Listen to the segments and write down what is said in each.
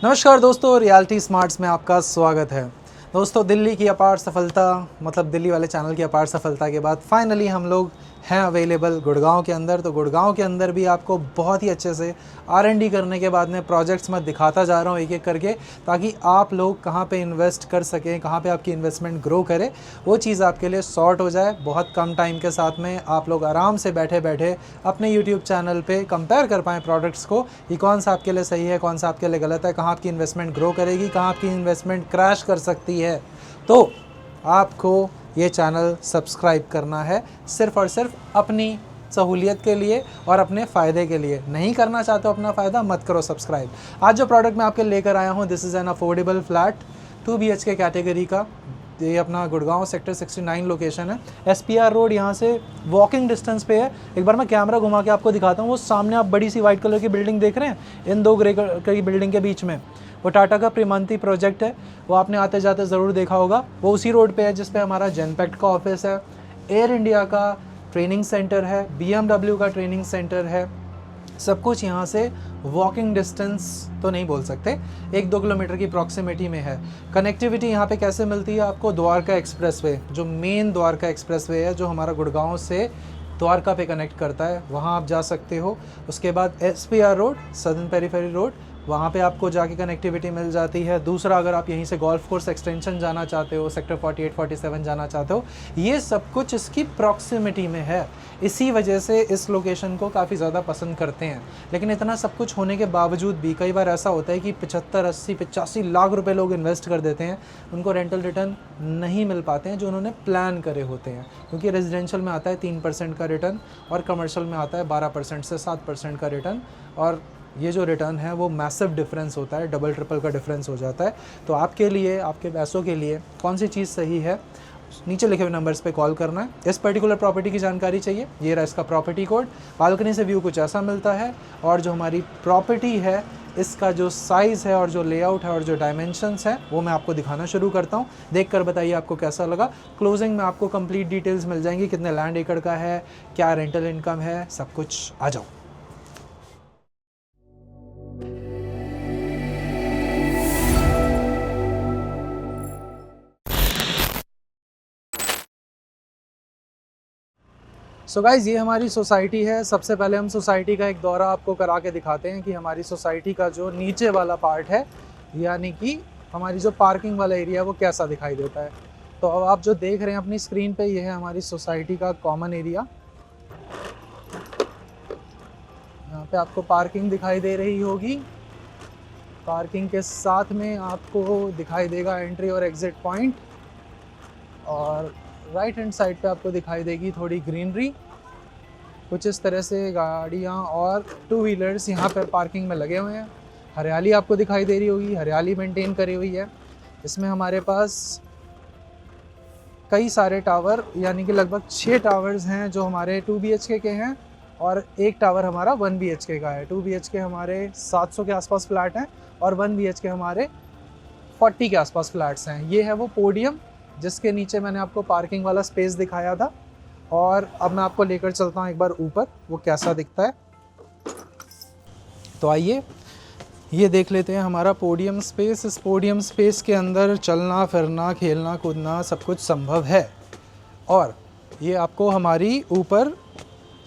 नमस्कार दोस्तों, reality smarts में आपका स्वागत है। दोस्तों, दिल्ली की अपार सफलता मतलब दिल्ली वाले चैनल की अपार सफलता के बाद फाइनली हम लोग हैं अवेलेबल गुड़गांव के अंदर। तो गुड़गांव के अंदर भी आपको बहुत ही अच्छे से R&D करने के बाद में प्रोजेक्ट्स मैं दिखाता जा रहा हूँ एक एक करके, ताकि आप लोग कहाँ पे इन्वेस्ट कर सकें, कहाँ पे आपकी इन्वेस्टमेंट ग्रो करे, वो चीज़ आपके लिए सॉर्ट हो जाए। बहुत कम टाइम के साथ में आप लोग आराम से बैठे बैठे अपने यूट्यूब चैनल पे कंपेयर कर पाएँ प्रोडक्ट्स को कि कौन सा आपके लिए सही है, कौन सा आपके लिए गलत है, कहाँ आपकी इन्वेस्टमेंट ग्रो करेगी, कहाँ आपकी इन्वेस्टमेंट क्रैश कर सकती है। तो आपको ये चैनल सब्सक्राइब करना है सिर्फ़ और सिर्फ अपनी सहूलियत के लिए और अपने फ़ायदे के लिए। नहीं करना चाहते हो अपना फ़ायदा, मत करो सब्सक्राइब। आज जो प्रोडक्ट मैं आपके लेकर आया हूँ, this is an affordable flat 2 BHK category का। ये अपना गुड़गांव सेक्टर 69 लोकेशन है। SPR रोड यहाँ से वॉकिंग डिस्टेंस पे है। एक बार मैं कैमरा घुमा के आपको दिखाता हूँ। वो सामने आप बड़ी सी वाइट कलर की बिल्डिंग देख रहे हैं, इन दो ग्रे कलर की बिल्डिंग के बीच में वो टाटा का प्रीमांती प्रोजेक्ट है। वो आपने आते जाते ज़रूर देखा होगा। वो उसी रोड पे है जिस पे हमारा जेनपेक्ट का ऑफिस है, एयर इंडिया का ट्रेनिंग सेंटर है, BMW का ट्रेनिंग सेंटर है। सब कुछ यहाँ से वॉकिंग डिस्टेंस तो नहीं बोल सकते, 1-2 किलोमीटर की प्रॉक्सिमिटी में है। कनेक्टिविटी यहाँ पे कैसे मिलती है आपको? द्वारका एक्सप्रेसवे, जो मेन द्वारका एक्सप्रेसवे है, जो हमारा गुड़गांव से द्वारका पे कनेक्ट करता है, वहाँ आप जा सकते हो। उसके बाद SPR road, southern periphery road, वहाँ पे आपको जाके कनेक्टिविटी मिल जाती है। दूसरा, अगर आप यहीं से गोल्फ कोर्स एक्सटेंशन जाना चाहते हो, सेक्टर 48, 47 जाना चाहते हो, ये सब कुछ इसकी प्रॉक्सिमिटी में है। इसी वजह से इस लोकेशन को काफ़ी ज़्यादा पसंद करते हैं। लेकिन इतना सब कुछ होने के बावजूद भी कई बार ऐसा होता है कि 75, 80, 85 लाख रुपए लोग इन्वेस्ट कर देते हैं, उनको रेंटल रिटर्न नहीं मिल पाते हैं जो उन्होंने प्लान करे होते हैं। क्योंकि रेजिडेंशियल में आता है 3% का रिटर्न और कमर्शियल में आता है 12% से 7% का रिटर्न, और ये जो रिटर्न है वो मैसिव डिफरेंस होता है, डबल ट्रिपल का डिफरेंस हो जाता है। तो आपके लिए, आपके पैसों के लिए कौन सी चीज़ सही है, नीचे लिखे हुए नंबर्स पे कॉल करना है। इस पर्टिकुलर प्रॉपर्टी की जानकारी चाहिए, ये रहा इसका प्रॉपर्टी कोड। बालकनी से व्यू कुछ ऐसा मिलता है, और जो हमारी प्रॉपर्टी है इसका जो साइज़ है और जो लेआउट है और जो डायमेंशंस है वो मैं आपको दिखाना शुरू करता हूँ। देखकर बताइए आपको कैसा लगा। क्लोजिंग में आपको कंप्लीट डिटेल्स मिल जाएंगी, कितने लैंड एकड़ का है, क्या रेंटल इनकम है, सब कुछ। आ जाओ। सो गाइज़, ये हमारी सोसाइटी है। सबसे पहले हम सोसाइटी का एक दौरा आपको करा के दिखाते हैं कि हमारी सोसाइटी का जो नीचे वाला पार्ट है, यानी कि हमारी जो पार्किंग वाला एरिया है, वो कैसा दिखाई देता है। तो अब आप जो देख रहे हैं अपनी स्क्रीन पे, ये है हमारी सोसाइटी का कॉमन एरिया। यहाँ पे आपको पार्किंग दिखाई दे रही होगी। पार्किंग के साथ में आपको दिखाई देगा एंट्री और एग्ज़िट पॉइंट, और राइट हैंड साइड पे आपको दिखाई देगी थोड़ी ग्रीनरी। कुछ इस तरह से गाड़ियाँ और 2 व्हीलर्स यहाँ पर पार्किंग में लगे हुए हैं। हरियाली आपको दिखाई दे रही होगी, हरियाली मेंटेन करी हुई है। इसमें हमारे पास कई सारे टावर, यानी कि लगभग 6 टावर्स हैं जो हमारे 2 BHK के हैं, और एक टावर हमारा 1 BHK का है। 2 BHK हमारे 700 के आसपास फ्लैट हैं, और 1 BHK हमारे 40 के आसपास फ्लैट्स हैं। ये है वो पोडियम जिसके नीचे मैंने आपको पार्किंग वाला स्पेस दिखाया था, और अब मैं आपको लेकर चलता हूँ एक बार ऊपर, वो कैसा दिखता है। तो आइए ये देख लेते हैं हमारा पोडियम स्पेस। इस पोडियम स्पेस के अंदर चलना फिरना, खेलना कूदना सब कुछ संभव है, और ये आपको हमारी ऊपर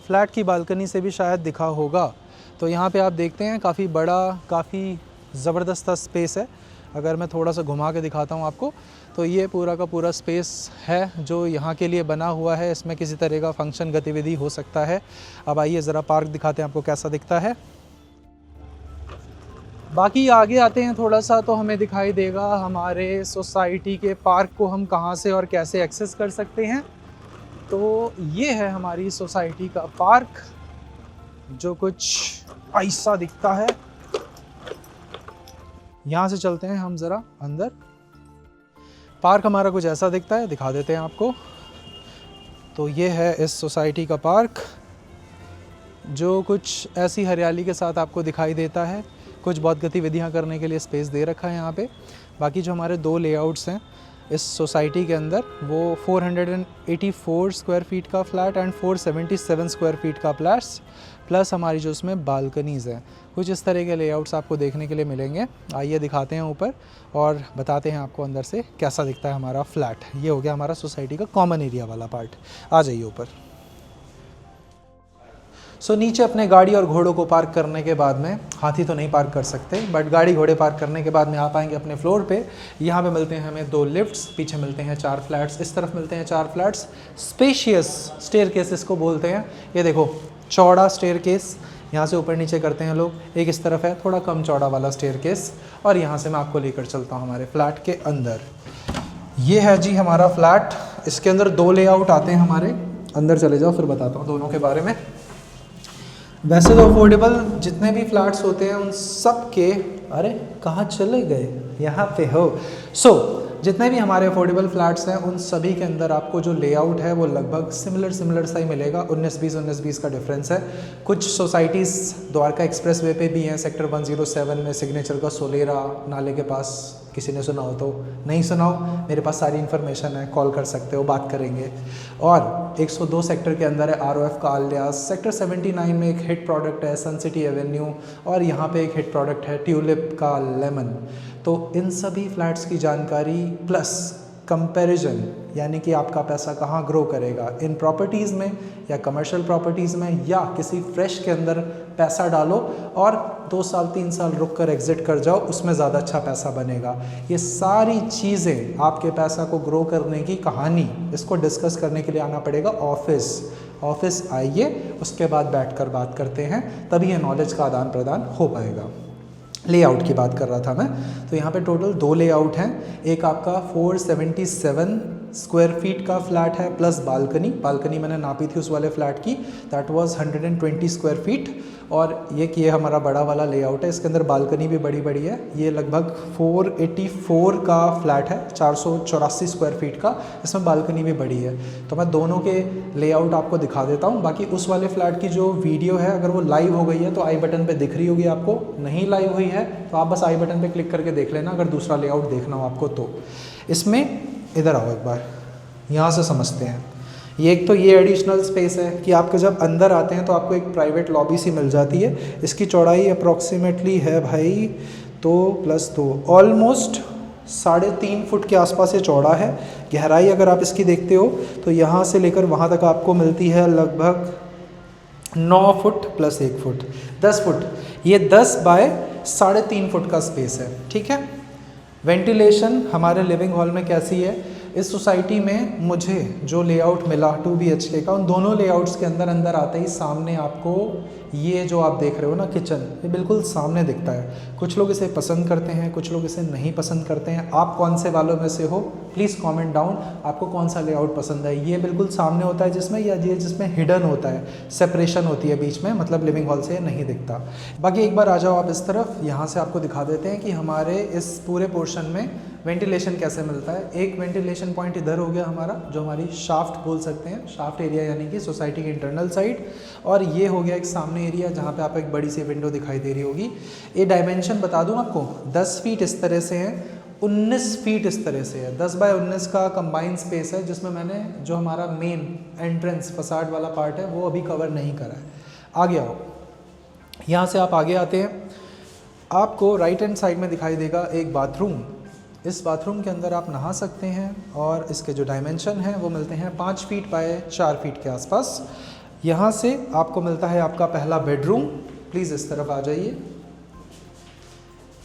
फ्लैट की बालकनी से भी शायद दिखा होगा। तो यहाँ पे आप देखते हैं काफ़ी बड़ा, काफ़ी ज़बरदस्त स्पेस है। अगर मैं थोड़ा सा घुमा के दिखाता हूँ आपको, तो ये पूरा का पूरा स्पेस है जो यहाँ के लिए बना हुआ है। इसमें किसी तरह का फंक्शन गतिविधि हो सकता है। अब आइए ज़रा पार्क दिखाते हैं आपको कैसा दिखता है। बाकी आगे आते हैं थोड़ा सा, तो हमें दिखाई देगा हमारे सोसाइटी के पार्क को हम कहाँ से और कैसे एक्सेस कर सकते हैं। तो ये है हमारी सोसाइटी का पार्क, जो कुछ ऐसा दिखता है। यहाँ से चलते हैं हम ज़रा अंदर। पार्क हमारा कुछ ऐसा दिखता है, दिखा देते हैं आपको। तो ये है इस सोसाइटी का पार्क, जो कुछ ऐसी हरियाली के साथ आपको दिखाई देता है। कुछ बहुत गतिविधियाँ करने के लिए स्पेस दे रखा है यहाँ पे। बाकी जो हमारे 2 लेआउट्स हैं इस सोसाइटी के अंदर, वो 484 स्क्वायर फीट का फ्लैट एंड 477 स्क्वायर फीट का प्लस हमारी जो उसमें बालकनीज़ हैं। कुछ इस तरह के लेआउट्स आपको देखने के लिए मिलेंगे। आइए दिखाते हैं ऊपर और बताते हैं आपको अंदर से कैसा दिखता है हमारा फ्लैट। ये हो गया हमारा सोसाइटी का कॉमन एरिया वाला पार्ट। आ जाइए ऊपर। सो नीचे अपने गाड़ी और घोड़ों को पार्क करने के बाद में, हाथी तो नहीं पार्क कर सकते, बट गाड़ी घोड़े पार्क करने के बाद में आप आएंगे अपने फ्लोर पे। यहाँ पे मिलते हैं हमें 2 लिफ्ट्स, पीछे मिलते हैं 4 फ्लैट्स, इस तरफ मिलते हैं 4 फ्लैट्स। स्पेशियस स्टेयरकेस इसको बोलते हैं। ये देखो चौड़ा स्टेयरकेस, यहाँ से ऊपर नीचे करते हैं लोग। एक इस तरफ है थोड़ा कम चौड़ा वाला स्टेयरकेस, और यहाँ से मैं आपको लेकर चलता हूँ हमारे फ्लैट के अंदर। ये है जी हमारा फ्लैट। इसके अंदर 2 लेआउट आते हैं हमारे। अंदर चले जाओ फिर बताता हूँ दोनों के बारे में। वैसे तो अफोर्डेबल जितने भी फ्लैट्स होते हैं उन सब के, अरे कहाँ चले गए, यहाँ पे हो। जितने भी हमारे अफोर्डेबल फ्लैट्स हैं उन सभी के अंदर आपको जो लेआउट है वो लगभग सिमिलर सा ही मिलेगा। 19-20 का डिफरेंस है। कुछ सोसाइटीज़ द्वारका एक्सप्रेस वे पे भी हैं, सेक्टर 107 में सिग्नेचर का सोलेरा नाले के पास। किसी ने सुना हो तो, नहीं सुना हो मेरे पास सारी इन्फॉर्मेशन है, कॉल कर सकते हो, बात करेंगे। और 102 सेक्टर के अंदर है ROF का आलियास। सेक्टर 79 में एक हिट प्रोडक्ट है सन सिटी एवेन्यू, और यहाँ पे एक हिट प्रोडक्ट है ट्यूलिप का लेमन। तो इन सभी फ्लैट्स की जानकारी प्लस कंपैरिजन, यानी कि आपका पैसा कहाँ ग्रो करेगा, इन प्रॉपर्टीज़ में या कमर्शियल प्रॉपर्टीज़ में या किसी फ्रेश के अंदर पैसा डालो और 2 साल 3 साल रुक कर एग्जिट कर जाओ, उसमें ज़्यादा अच्छा पैसा बनेगा। ये सारी चीज़ें आपके पैसा को ग्रो करने की कहानी, इसको डिस्कस करने के लिए आना पड़ेगा ऑफिस आइए, उसके बाद बैठकर बात करते हैं, तभी ये नॉलेज का आदान प्रदान हो पाएगा। लेआउट की बात कर रहा था मैं, तो यहाँ पे टोटल 2 लेआउट हैं। एक आपका 477 स्क्वायर फीट का फ्लैट है प्लस बालकनी मैंने नापी थी उस वाले फ्लैट की, दैट वाज 120 स्क्वायर फीट। और ये हमारा बड़ा वाला लेआउट है, इसके अंदर बालकनी भी बड़ी है। ये लगभग 484 का फ्लैट है, 484 स्क्वायर फीट का, इसमें बालकनी भी बड़ी है। तो मैं दोनों के लेआउट आपको दिखा देता हूँ। बाकी उस वाले फ्लैट की जो वीडियो है अगर वो लाइव हो गई है तो आई बटन पे दिख रही होगी आपको, नहीं लाइव हुई है तो आप बस आई बटन पे क्लिक करके देख लेना अगर दूसरा लेआउट देखना हो आपको तो। इसमें इधर आओ एक बार, यहाँ से समझते हैं। ये एक तो ये एडिशनल स्पेस है कि आपके जब अंदर आते हैं तो आपको एक प्राइवेट लॉबी सी मिल जाती है। इसकी चौड़ाई अप्रॉक्सीमेटली है भाई तो +2 ऑलमोस्ट 3.5 फुट के आसपास ये चौड़ा है। गहराई अगर आप इसकी देखते हो तो यहाँ से लेकर वहाँ तक आपको मिलती है लगभग 9 फुट + 1 फुट 10 फुट। ये 10 बाय 3.5 फुट का स्पेस है, ठीक है। वेंटिलेशन हमारे लिविंग हॉल में कैसी है, इस सोसाइटी में मुझे जो लेआउट मिला 2 BHK का, उन दोनों लेआउट्स के अंदर आते ही सामने आपको ये जो आप देख रहे हो ना किचन, ये बिल्कुल सामने दिखता है। कुछ लोग इसे पसंद करते हैं, कुछ लोग इसे नहीं पसंद करते हैं। आप कौन से वालों में से हो, प्लीज़ कमेंट डाउन, आपको कौन सा लेआउट पसंद है। ये बिल्कुल सामने होता है जिसमें, या ये जिसमें हिडन होता है, सेपरेशन होती है बीच में, मतलब लिविंग हॉल से नहीं दिखता। बाकी एक बार आ जाओ आप इस तरफ, यहाँ से आपको दिखा देते हैं कि हमारे इस पूरे पोर्शन में वेंटिलेशन कैसे मिलता है। एक वेंटिलेशन पॉइंट इधर हो गया हमारा, जो हमारी शाफ्ट बोल सकते हैं, शाफ्ट एरिया यानी कि सोसाइटी की इंटरनल साइड। और ये हो गया एक सामने एरिया जहाँ पे आपको एक बड़ी सी विंडो दिखाई दे रही होगी। ये डायमेंशन बता दूँ आपको, 10 फीट इस तरह से है, 19 फीट इस तरह से है। 10 बाय 19 का कंबाइंड स्पेस है, जिसमें मैंने जो हमारा मेन एंट्रेंस फसाड वाला पार्ट है वो अभी कवर नहीं करा है। आगे आओ, यहाँ से आप आगे आते हैं, आपको राइट हैंड साइड में दिखाई देगा एक बाथरूम। इस बाथरूम के अंदर आप नहा सकते हैं और इसके जो डायमेंशन हैं वो मिलते हैं 5 फीट बाय 4 फीट के आसपास। यहाँ से आपको मिलता है आपका पहला बेडरूम। प्लीज़ इस तरफ आ जाइए।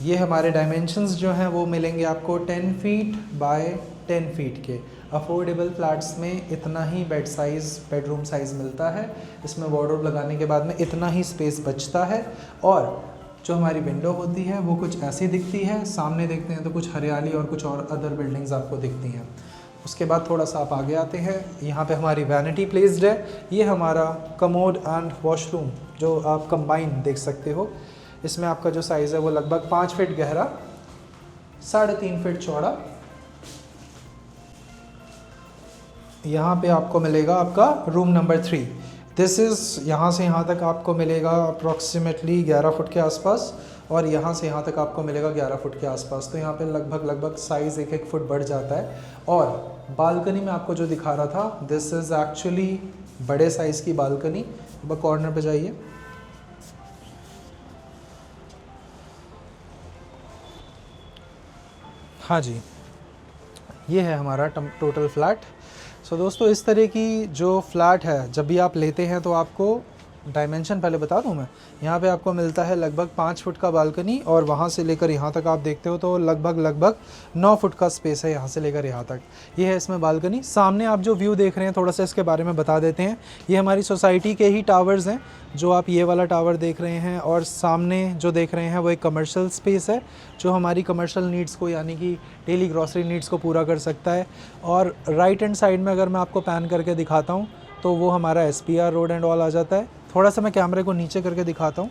ये हमारे डायमेंशंस जो हैं वो मिलेंगे आपको 10 फीट बाय 10 फीट के। अफोर्डेबल फ्लैट्स में इतना ही बेडरूम साइज़ मिलता है। इसमें वार्डरोब लगाने के बाद में इतना ही स्पेस बचता है। और जो हमारी विंडो होती है वो कुछ ऐसी दिखती है, सामने देखते हैं तो कुछ हरियाली और कुछ और अदर बिल्डिंग्स आपको दिखती हैं। उसके बाद थोड़ा सा आप आगे आते हैं, यहाँ पे हमारी वैनिटी प्लेस्ड है। ये हमारा कमोड एंड वॉशरूम जो आप कंबाइन देख सकते हो। इसमें आपका जो साइज़ है वो लगभग 5 फीट गहरा, 3.5 फीट चौड़ा। यहाँ पे आपको मिलेगा आपका रूम नंबर 3। दिस इज़, यहाँ से यहाँ तक आपको मिलेगा अप्रॉक्सीमेटली 11 फुट के आसपास, और यहाँ से यहाँ तक आपको मिलेगा 11 फुट के आसपास। तो यहाँ पे लगभग साइज़ 1-1 फुट बढ़ जाता है। और बालकनी में आपको जो दिखा रहा था, दिस इज़ एक्चुअली बड़े साइज़ की बालकनी। अब कॉर्नर पे जाइए, हाँ जी, ये है हमारा टोटल फ्लैट। सो दोस्तों, इस तरह की जो फ्लैट है, जब भी आप लेते हैं तो आपको डायमेंशन पहले बता दूं मैं। यहाँ पे आपको मिलता है लगभग 5 फुट का बालकनी, और वहाँ से लेकर यहाँ तक आप देखते हो तो लगभग 9 फुट का स्पेस है यहाँ से लेकर यहाँ तक। ये है इसमें बालकनी। सामने आप जो व्यू देख रहे हैं, थोड़ा सा इसके बारे में बता देते हैं। ये हमारी सोसाइटी के ही टावर्स हैं, जो आप ये वाला टावर देख रहे हैं, और सामने जो देख रहे हैं वो एक कमर्शियल स्पेस है, जो हमारी कमर्शियल नीड्स को, यानी कि डेली ग्रॉसरी नीड्स को पूरा कर सकता है। और राइट हैंड साइड में अगर मैं आपको पैन करके दिखाता हूँ तो वो हमारा SPR रोड एंड ऑल आ जाता है। थोड़ा सा मैं कैमरे को नीचे करके दिखाता हूँ,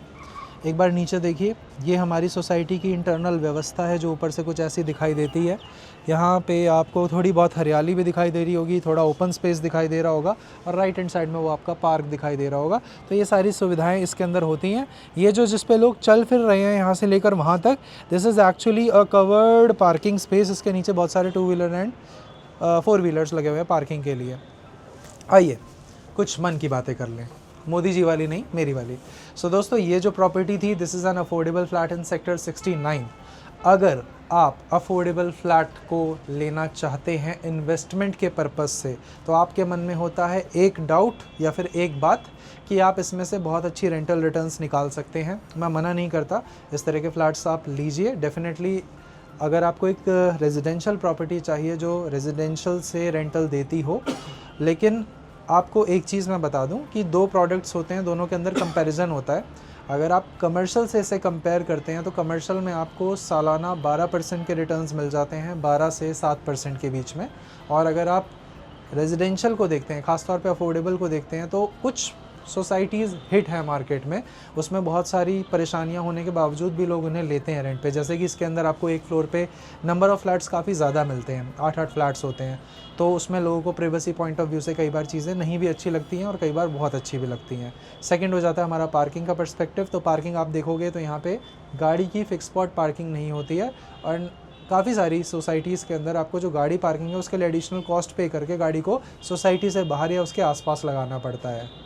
एक बार नीचे देखिए। ये हमारी सोसाइटी की इंटरनल व्यवस्था है, जो ऊपर से कुछ ऐसी दिखाई देती है। यहाँ पे आपको थोड़ी बहुत हरियाली भी दिखाई दे रही होगी, थोड़ा ओपन स्पेस दिखाई दे रहा होगा, और राइट हैंड साइड में वो आपका पार्क दिखाई दे रहा होगा। तो ये सारी सुविधाएं इसके अंदर होती हैं। ये जो जिस पे लोग चल फिर रहे हैं यहाँ से लेकर वहाँ तक, this is actually a covered parking space. इसके नीचे बहुत सारे 2 व्हीलर एंड 4 व्हीलर्स लगे हुए हैं पार्किंग के लिए। आइए कुछ मन की बातें कर लें, मोदी जी वाली नहीं, मेरी वाली। सो दोस्तों, ये जो प्रॉपर्टी थी, this is an affordable flat in sector 69। अगर आप अफोर्डेबल फ्लैट को लेना चाहते हैं इन्वेस्टमेंट के पर्पस से, तो आपके मन में होता है एक डाउट या फिर एक बात कि आप इसमें से बहुत अच्छी रेंटल रिटर्न्स निकाल सकते हैं। मैं मना नहीं करता, इस तरह के फ्लैट्स आप लीजिए डेफिनेटली। अगर आपको एक रेजिडेंशियल प्रॉपर्टी चाहिए जो रेजिडेंशियल से रेंटल देती हो, लेकिन आपको एक चीज़ मैं बता दूं कि 2 प्रोडक्ट्स होते हैं, दोनों के अंदर कंपैरिजन होता है। अगर आप कमर्शियल से इसे कंपेयर करते हैं तो कमर्शियल में आपको सालाना 12% के रिटर्न्स मिल जाते हैं, 12 से 7% के बीच में। और अगर आप रेजिडेंशियल को देखते हैं, ख़ासतौर पे अफोर्डेबल को देखते हैं, तो कुछ सोसाइटीज़ हिट है मार्केट में, उसमें बहुत सारी परेशानियां होने के बावजूद भी लोग उन्हें लेते हैं रेंट पे। जैसे कि इसके अंदर आपको एक फ्लोर पे नंबर ऑफ़ फ्लैट्स काफ़ी ज़्यादा मिलते हैं, 8-8 फ्लैट्स होते हैं। तो उसमें लोगों को प्राइवेसी पॉइंट ऑफ व्यू से कई बार चीज़ें नहीं भी अच्छी लगती हैं, और कई बार बहुत अच्छी भी लगती हैं। सेकंड हो जाता है हमारा पार्किंग का पर्सपेक्टिव। तो पार्किंग आप देखोगे तो यहाँ पे गाड़ी की फिक्स स्पॉट पार्किंग नहीं होती है, और काफ़ी सारी सोसाइटीज़ के अंदर आपको जो गाड़ी पार्किंग है उसके लिए एडिशनल कॉस्ट पे करके गाड़ी को सोसाइटी से बाहर या उसके आसपास लगाना पड़ता है।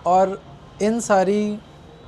और इन सारी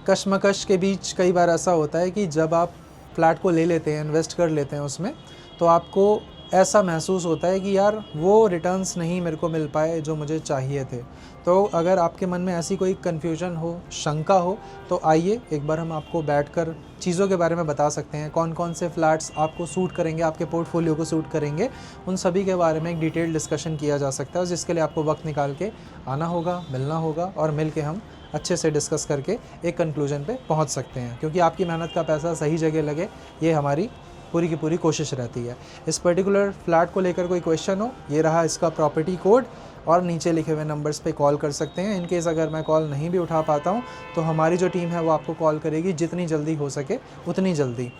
कशमकश के बीच कई बार ऐसा होता है कि जब आप फ्लैट को ले लेते हैं, इन्वेस्ट कर लेते हैं उसमें, तो आपको ऐसा महसूस होता है कि यार वो रिटर्न्स नहीं मेरे को मिल पाए जो मुझे चाहिए थे। तो अगर आपके मन में ऐसी कोई कन्फ्यूजन हो, शंका हो, तो आइए एक बार हम आपको बैठकर चीज़ों के बारे में बता सकते हैं। कौन कौन से फ्लैट्स आपको सूट करेंगे, आपके पोर्टफोलियो को सूट करेंगे, उन सभी के बारे में एक डिटेल डिस्कशन किया जा सकता है, जिसके लिए आपको वक्त निकाल के आना होगा, मिलना होगा, और मिल के हम अच्छे से डिस्कस करके एक कंक्लूजन पे पहुंच सकते हैं। क्योंकि आपकी मेहनत का पैसा सही जगह लगे, ये हमारी पूरी की पूरी कोशिश रहती है। इस पर्टिकुलर फ्लैट को लेकर कोई क्वेश्चन हो, ये रहा इसका प्रॉपर्टी कोड, और नीचे लिखे हुए नंबर्स पे कॉल कर सकते हैं। इनकेस अगर मैं कॉल नहीं भी उठा पाता हूँ तो हमारी जो टीम है वो आपको कॉल करेगी, जितनी जल्दी हो सके उतनी जल्दी।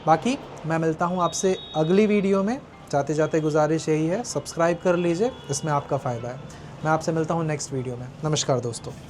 बाकी मैं मिलता हूँ आपसे अगली वीडियो में। जाते जाते गुजारिश यही है, सब्सक्राइब कर लीजिए, इसमें आपका फ़ायदा है। मैं आपसे मिलता हूँ नेक्स्ट वीडियो में। नमस्कार दोस्तों।